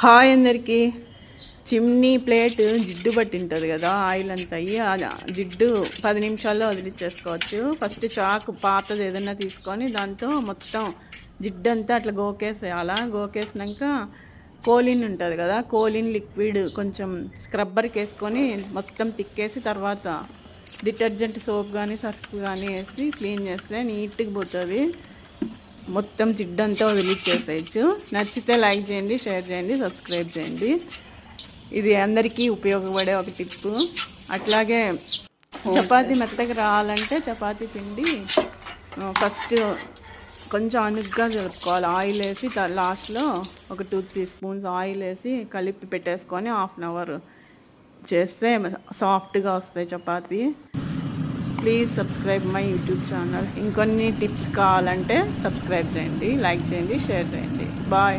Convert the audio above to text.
Hi అందరికీ. Chimney plate జిడ్డు పట్టి ఉంటుంది కదా, ఆయిల్ అంతా అయ్యి జిడ్డు 10 నిమిషాల్లో వదిలిచ్చేసుకోవచ్చు. ఫస్ట్ చాకు పాతది ఏదైనా తీసుకొని దాంతో మొత్తం జిడ్డు అంతా అట్లా గోకేసేయాలా. గోకేసినాక కోలిన్ ఉంటుంది కదా, కోలిన్ లిక్విడ్ కొంచెం స్క్రబ్బర్కి వేసుకొని మొత్తం తిక్కేసి తర్వాత డిటర్జెంట్ సోప్ కానీ సర్ఫ్ కానీ వేసి క్లీన్ చేస్తే నీట్గా పోతుంది. మొత్తం జిడ్డంతా వదిలిచ్చేసేయచ్చు. నచ్చితే లైక్ చేయండి, షేర్ చేయండి, సబ్స్క్రైబ్ చేయండి. ఇది అందరికీ ఉపయోగపడే ఒక టిప్పు. అట్లాగే చపాతీ మెత్తగా రావాలంటే చపాతీ పిండి ఫస్ట్ కొంచెం అనుగ్గా జరుపుకోవాలి. ఆయిల్ వేసి లాస్ట్లో ఒక 2-3 స్పూన్స్ ఆయిల్ వేసి కలిపి పెట్టేసుకొని 1/2 అవర్ చేస్తే సాఫ్ట్గా వస్తాయి chapati. Please subscribe my YouTube channel. ఇంకొన్ని టిప్స్ కావాలంటే సబ్స్క్రైబ్ చేయండి, లైక్ చేయండి, షేర్ చేయండి. బాయ్.